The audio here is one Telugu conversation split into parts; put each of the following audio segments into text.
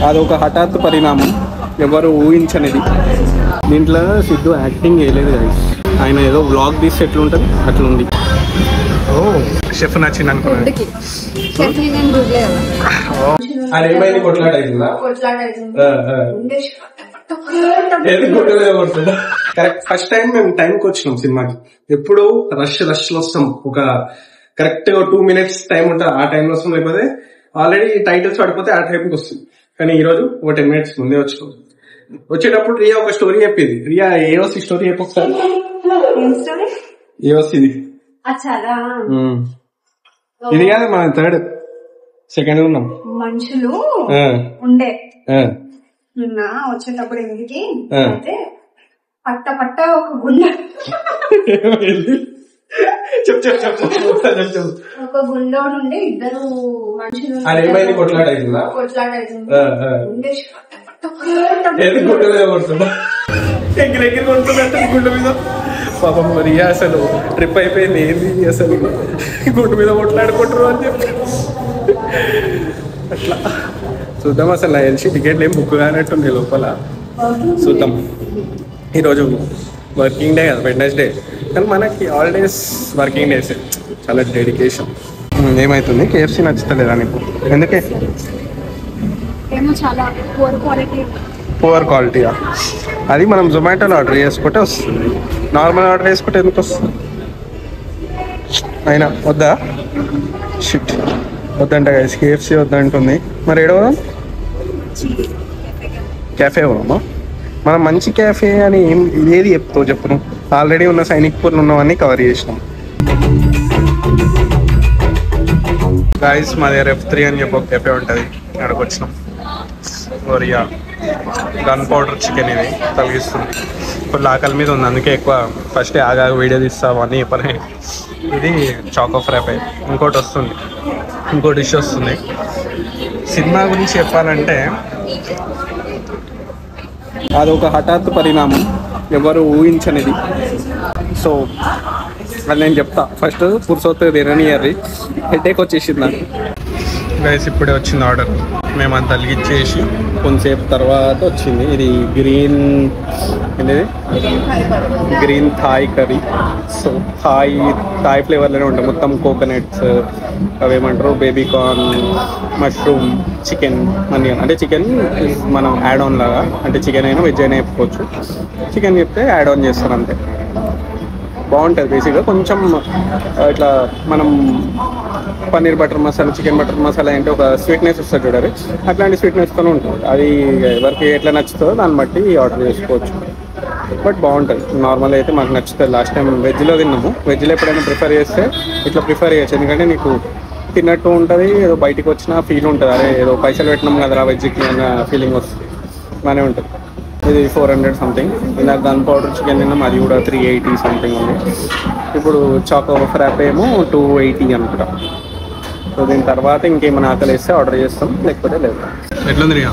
అదొక హఠాత్ పరిణామం, ఎవరు ఊహించనిది. దీంట్లో సిద్ధు యాక్టింగ్ చేయలేదు గైస్, ఆయన ఏదో వ్లాగ్ తీసి ఎట్లుంటుంది అట్లుంది. ఓ షెఫ్ నచ్చింది అనుకున్నాను. కరెక్ట్ ఫస్ట్ టైం మేము టైంకి వచ్చినాం సినిమాకి. ఎప్పుడు రష్ లో వస్తాం, ఒక కరెక్ట్ 2 minutes టైం ఉంటుంది, ఆ టైంలో వస్తాం. లేకపోతే ఆల్రెడీ టైటిల్స్ పడిపోతే ఆ టైంకి వస్తుంది. కానీ ఈ రోజు ఒక 10 minutes ముందే వచ్చినాం. వచ్చేటప్పుడు రియా ఒక స్టోరీ చెప్పింది. రియా ఏఓసి స్టోరీ చెప్పు ఒకసారి. ఏఓసిది ఇది కాదు, మన థర్డ్ సెకండ్ ఉన్నాం. మనుషులు ఉండే నిన్న వచ్చేటప్పుడు ఇంటికి అయితే పట్ట ఒక గుండె ఒక గుండె ఉండే ఇద్దరు మనుషులు గుండె మీద పాపం రియా అసలు ట్రిప్ అయిపోయింది. ఏంది అసలు గుండె మీద కొట్లాడుకుంటారు అని చెప్పి అట్లా చూద్దాం. అసలు నాకు తెలిసి టికెట్లు ఏం బుక్ కానట్టుంది లోపల. చూద్దాం. ఈరోజు వర్కింగ్ డే కదా, వెడ్నెస్డే, కానీ మనకి హాలిడేస్ వర్కింగ్ డేస్. చాలా డెడికేషన్. ఏమవుతుంది, కేఎఫ్సీ నచ్చుతలేదా నీకు? ఎందుకే? పువర్ క్వాలిటీయా? అది మనం జొమాటోలో ఆర్డర్ చేసుకుంటే వస్తుంది, నార్మల్ ఆర్డర్ చేసుకుంటే ఎందుకు వస్తుంది? అయినా వద్దా? షిట్, వద్దంట గైస్, కేఎఫ్సీ వద్దంటుంది. మరి ఏడవదాం? క్యాఫే పోదామా? మనం మంచి క్యాఫే అని ఏది చెప్తావు చెప్పు నువ్వు? ఆల్రెడీ ఉన్న సైనిక్పూర్లు ఉన్నవన్నీ కవర్ చేసినాం. గాయస్ మా దగ్గర F3 అని చెప్పి ఒక కెఫే ఉంటుంది, అక్కడికి వచ్చినాం. కొరియా గన్ పౌడర్ చికెన్ ఇది తొలగిస్తుంది. ఫుల్ ఆకలి మీద ఉంది, అందుకే ఎక్కువ ఫస్ట్ ఆగా వీడియో తీస్తావు అని చెప్పని. ఇది చాకో ఫ్రై. ఇంకోటి వస్తుంది, ఇంకో డిష్ వస్తుంది. సినిమా గురించి చెప్పాలంటే అదొక హఠాత్ పరిణామం, ఎవరు ఊహించనిది. సో అది నేను చెప్తా. ఫస్ట్ పురుసొత్తు తిననియర్రి, హెడేక్ వచ్చేసింది నాకు. గైస్ ఇప్పుడే వచ్చింది ఆర్డర్, మేము అంత తలిగిచ్చేసి కొంతసేపు తర్వాత వచ్చింది. ఇది green Thai curry. So Thai ఫ్లేవర్లోనే ఉంటాయి మొత్తం. కోకోనట్స్, అవేమంటారు, బేబీకార్న్, మష్రూమ్, చికెన్, అన్నీ. అంటే చికెన్ మనం యాడ్ ఆన్ లాగా, అంటే చికెన్ అయినా వెజ్ అయినా చెప్పుకోవచ్చు. చికెన్ చెప్తే యాడ్ ఆన్ చేస్తారు అంతే. బాగుంటుంది బేసిక్గా. కొంచెం ఇట్లా మనం paneer butter masala, chicken butter masala అంటే ఒక స్వీట్నెస్ వస్తుంది చూడాలి, అట్లాంటి స్వీట్నెస్తోనే ఉంటుంది. అది ఎవరికి ఎట్లా నచ్చుతుందో దాన్ని బట్టి ఆర్డర్ చేసుకోవచ్చు. బట్ బాగుంటుంది. నార్మల్ అయితే మాకు నచ్చుతుంది. లాస్ట్ టైం వెజ్లో తిన్నాము. వెజ్లో ఎప్పుడైనా ప్రిఫర్ చేస్తే ఇట్లా ప్రిఫర్ చేయొచ్చు, ఎందుకంటే నీకు తిన్నట్టు ఉంటుంది, ఏదో బయటికి వచ్చిన ఫీల్ ఉంటుంది. అరే ఏదో పైసలు పెట్టినాం కదా వెజ్కి అన్న ఫీలింగ్ వస్తుంది, బాగానే ఉంటుంది. ఇది 400 సంథింగ్. ఇందాక గన్ పౌడర్ చికెన్ తిన్నాం, అది కూడా 380 సంథింగ్ ఉంది. ఇప్పుడు చాకో ఫ్రాప్ ఏమో 280 అనుకుంటా. సో దీని తర్వాత ఇంకేమైనా ఆకలి వేస్తే ఆర్డర్ చేస్తాం, లేకపోతే లేదు. ఎట్లుంది రియా?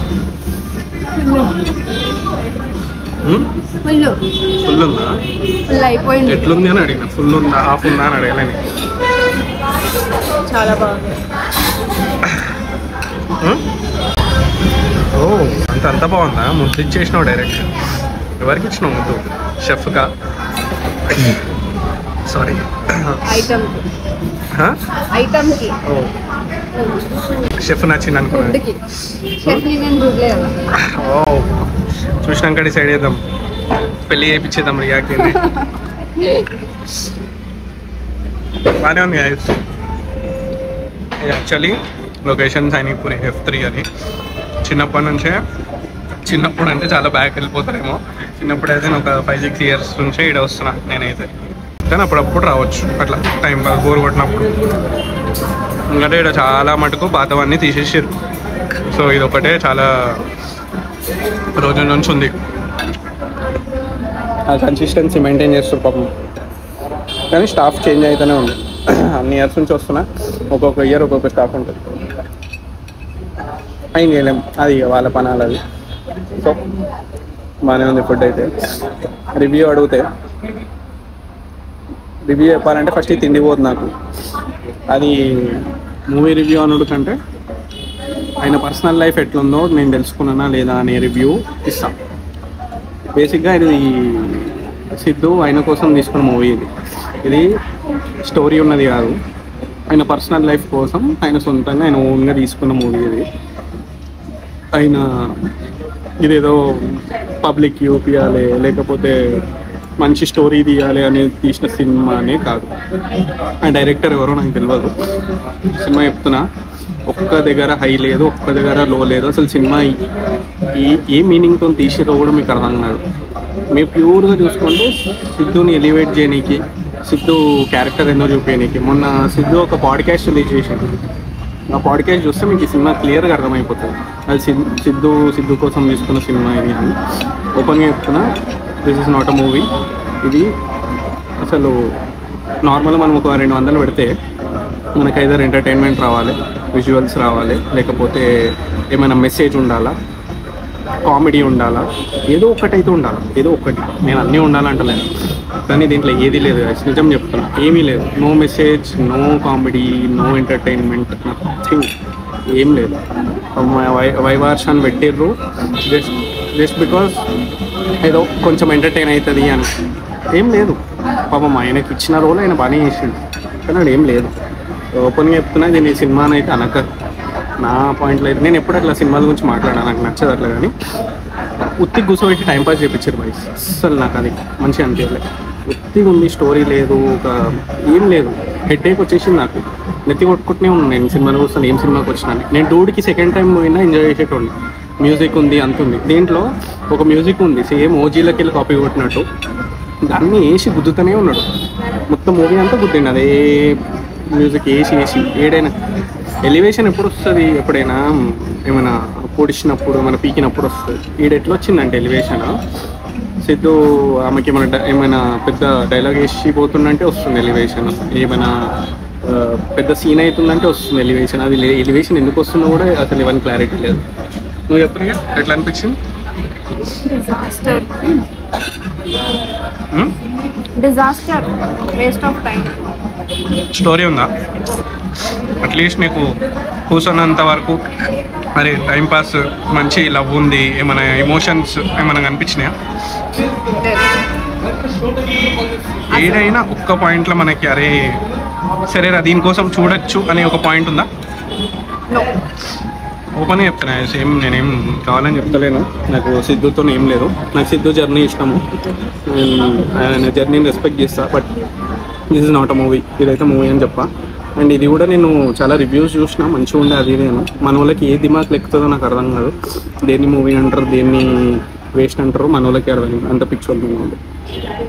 ఫుల్ ఉందా? ఎట్లుంది అని అడిగిన. ఫుల్ ఉందా, హాఫ్ ఉందా అని అడగలేని. చాలా బాగుంది. ఓ అంత బాగుందా? ముద్దు ఇచ్చేసినావు డైరెక్ట్. ఎవరికి ఇచ్చినావు ముద్దు? షెఫ్కా? సారీ, షెఫ్ నచ్చింది అనుకున్నాను. ఓ చూసినాక డిసైడ్ చేద్దాం, పెళ్ళి చేయించేద్దాం రియాకి. బాగానే ఉంది. యాక్చువల్లీ లొకేషన్ సైనిక్పూర్ F3 అని. చిన్నప్పుడు అంటే చాలా బ్యాక్ వెళ్ళిపోతారేమో. చిన్నప్పుడు అయితే ఒక 5-6 years నుంచే ఇక్కడ వస్తున్నా నేనైతే. కానీ అప్పుడప్పుడు రావచ్చు అట్లా టైం పాస్, బోర్ కొట్టినప్పుడు. ఎందుకంటే ఇక్కడ చాలా మటుకు పాతవన్నీ తీసేసారు. సో ఇది ఒకటే చాలా రోజుల నుంచి ఉంది. ఆ కన్సిస్టెన్సీ మెయింటైన్ చేస్తారు పాపం. కానీ స్టాఫ్ చేంజ్ అవుతూనే ఉంది. అన్ని ఇయర్స్ నుంచి వస్తున్నా, ఒక్కొక్క ఇయర్ ఒక్కొక్క స్టాఫ్ ఉంటుంది. ఏం చేయలేం, అది వాళ్ళ పనాలు అది. సో బాగానే ఉంది ఫుడ్ అయితే. రివ్యూ అడిగితే రివ్యూ చెప్పాలంటే ఫస్ట్ తిండి పోదు నాకు. అది మూవీ రివ్యూ అనుడు కంటే ఆయన పర్సనల్ లైఫ్ ఎట్లుందో నేను తెలుసుకున్నానా లేదా అనే రివ్యూ ఇస్తాను. బేసిక్గా ఇది సిద్ధు ఆయన కోసం తీసుకున్న మూవీ. ఇది స్టోరీ ఉన్నది కాదు, ఆయన పర్సనల్ లైఫ్ కోసం ఆయన సొంతంగా ఆయన ఓన్గా తీసుకున్న మూవీ ఇది. ఆయన ఇదేదో పబ్లిక్ చూపించాలి లేకపోతే మంచి స్టోరీ తీయాలి అనేది తీసిన సినిమా అనే కాదు. ఆ డైరెక్టర్ ఎవరో నాకు తెలియదు. సినిమా చెప్తున్నా, ఒక్క దగ్గర హై లేదు, ఒక్క దగ్గర లో లేదు. అసలు సినిమా ఏ మీనింగ్తో తీసిరో కూడా మీకు అర్థం కాదు. మీరు ప్యూర్గా చూసుకుంటే సిద్ధుని ఎలివేట్ చేయడానికి, సిద్ధు క్యారెక్టర్ ఏందో చూపించడానికి మొన్న సిద్ధు ఒక పాడ్కాస్ట్ రిలీజ్ చేశాడు. ఆ పాడ్కాస్ట్ చూస్తే మీకు ఈ సినిమా క్లియర్గా అర్థమైపోతుంది. అది సిద్ధు కోసం తీసుకున్న సినిమా ఇది అని ఓపెన్గా చెప్తున్నా. This is not a movie. ఇది అసలు నార్మల్గా మనం ఒక 200 పెడితే మనకు ఐదర్ ఎంటర్టైన్మెంట్ రావాలి, విజువల్స్ రావాలి, లేకపోతే ఏమైనా మెసేజ్ ఉండాలా, కామెడీ ఉండాలా, ఏదో ఒకటైతే ఉండాలి. ఏదో ఒకటి, నేను అన్నీ ఉండాలంటలేను, కానీ దీంట్లో ఏది లేదు. నిజం చెప్తున్నా, ఏమీ లేదు. No message, no comedy, no entertainment, nothing, ఏం లేదు. వైవార్షాన్ని పెట్టిర్రు జస్ట్ బికాస్ ఏదో కొంచెం ఎంటర్టైన్ అవుతుంది అని. ఏం లేదు. పాపం ఆయనకి ఇచ్చిన రోల్ ఆయన బాగానే చేసిండు, కానీ అది ఏం లేదు. ఓపెన్గా చెప్తున్నా, దీన్ని సినిమాని అయితే అనక. నా పాయింట్లో అయితే నేను ఎప్పుడు అట్లా సినిమాల గురించి మాట్లాడాను, నాకు నచ్చదు అట్లా. కానీ ఉత్తికి కూర్చోబెట్టి టైంపాస్ చేయించారు బాయ్స్. అస్సలు నాకు అది మంచిగా అనిపించలేదు. ఉత్తిగా ఉంది, స్టోరీ లేదు, ఒక ఏం లేదు. హెడ్ఏక్ వచ్చేసింది నాకు. నెత్తి కొట్టుకుంటూనే ఉన్నాను నేను సినిమాలో కూర్చొని. ఏం సినిమాకి వచ్చినాను నేను. డూడ్కి సెకండ్ టైం పోయినా ఎంజాయ్ చేసేటోండి. మ్యూజిక్ ఉంది, అంత ఉంది. దీంట్లో ఒక మ్యూజిక్ ఉంది, సేమ్ ఓజీలకి వెళ్ళి కాపీ కొట్టినట్టు. దాన్ని వేసి గుద్దుతూనే ఉన్నాడు. మొత్తం మూవీ అంతా గుద్దిండి అదే మ్యూజిక్ వేసి ఏడైనా. ఎలివేషన్ ఎప్పుడు వస్తుంది? ఎప్పుడైనా ఏమైనా పొడిచినప్పుడు, మన పీకినప్పుడు వస్తుంది. ఈడెట్లా వచ్చిందంటే ఎలివేషన్, సిద్ధు ఆమెకి ఏమైనా పెద్ద డైలాగ్ వేసి పోతుందంటే వస్తుంది ఎలివేషన్. ఏమైనా పెద్ద సీన్ అవుతుందంటే వస్తుంది ఎలివేషన్. అది ఎలివేషన్ ఎందుకు వస్తుందో కూడా అసలు ఇవన్నీ క్లారిటీ లేదు. నువ్వు చెప్పిన ఎట్లా అనిపించింది? Disaster, waste of time. Story ఉందా అట్లీస్ట్ నీకు కూర్చున్నంత వరకు? మరి టైంపాస్, మంచి లవ్ ఉంది, ఏమైనా ఎమోషన్స్ ఏమైనా కనిపించినాయా? ఏదైనా ఒక్క పాయింట్లో మనకి అరే సరేరా దీనికోసం చూడొచ్చు అనే ఒక పాయింట్ ఉందా? ఓపెన్గా చెప్తున్నా, సేమ్ నేనేం కావాలని చెప్తలేను. నాకు సిద్ధుతో ఏం లేదు. నాకు సిద్ధు జర్నీ ఇష్టము, ఆయన జర్నీని రెస్పెక్ట్ చేస్తా. But this is not a movie. ఇదైతే మూవీ అని చెప్పా. అండ్ ఇది కూడా నేను చాలా రివ్యూస్ చూసినా, మంచిగా ఉండే. అది నేను మన వాళ్ళకి ఏ దిమాగ్ లెక్కుతుందో నాకు అర్థం కాదు. దేన్ని మూవీ అంటారు, దేన్ని వేస్ట్ అంటారు, మన వాళ్ళకి అర్థం అంత పిక్చర్ ఉంది.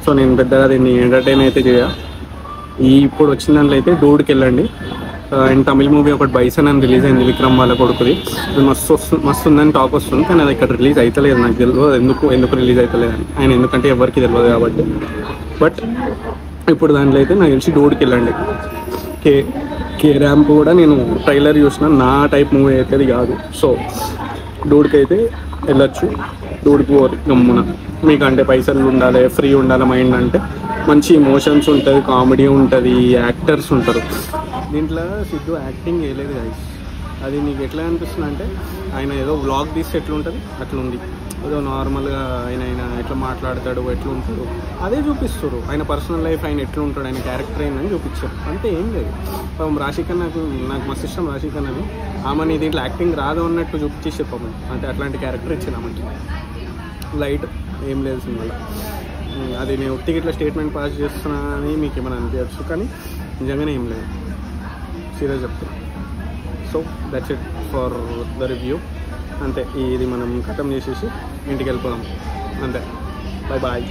సో నేను పెద్దగా దీన్ని ఎంటర్టైన్ అయితే చేయ. ఇప్పుడు వచ్చిన దాంట్లో అయితే డూడ్కి వెళ్ళండి. అండ్ తమిళ మూవీ ఒకటి బైసన్ అని రిలీజ్ అయింది, విక్రమ్ వాళ్ళ కొడుకుది. అది మస్తు ఉందని టాక్ వస్తుంది, కానీ అది ఇక్కడ రిలీజ్ అవుతలేదు. నాకు తెలియదు ఎందుకు రిలీజ్ అవుతలేదని. ఆయన ఎందుకంటే ఎవరికి తెలియదు కాబట్టి. బట్ ఇప్పుడు దాంట్లో అయితే నాకు తెలిసి డూడ్కి వెళ్ళండి. కే ర్యాంప్ కూడా నేను ట్రైలర్ చూసిన, నా టైప్ మూవీ అయితే అది కాదు. సో డూడ్కి అయితే వెళ్ళొచ్చు. డూడ్కి గమ్మున మీకు అంటే పైసలు ఉండాలి, ఫ్రీ ఉండాలి మైండ్ అంటే. మంచి ఇమోషన్స్ ఉంటుంది, కామెడీ ఉంటుంది, యాక్టర్స్ ఉంటారు. దీంట్లో సిద్ధు యాక్టింగ్ వేయలేదు గైస్. అది నీకు ఎట్లా అనిపిస్తుంది అంటే ఆయన ఏదో వ్లాగ్ తీస్తే ఎట్లుంటుంది అట్లుంది. ఏదో నార్మల్గా ఆయన ఎట్లా మాట్లాడతాడు, ఎట్లా ఉంటాడు అదే చూపిస్తారు. ఆయన పర్సనల్ లైఫ్ ఆయన ఎట్లా ఉంటాడు, ఆయన క్యారెక్టర్ ఏందని చూపించారు, అంతే. ఏం లేదు. రాశిఖన్నా నాకు మస్తు ఇష్టం. రాశిఖన్నాని ఆమెని దీంట్లో యాక్టింగ్ రాదు అన్నట్టు చూపించేసే పాపం. అంటే అట్లాంటి క్యారెక్టర్ ఇచ్చింది ఆమెకి. లైట్ ఏం లేదు సినిమాలో. అది నేను ఒట్టికి ఇట్లా స్టేట్మెంట్ పాస్ చేస్తున్నా అని మీకు ఏమైనా అనిపించచ్చు, కానీ నిజంగానే ఏం లేదు. సీరియస్ చెప్తాను. So that's it for the review. అంతే. ఇది మనం ఖతం చేసేసి ఇంటికి వెళ్ళిపోదాం అంతే. Bye bye.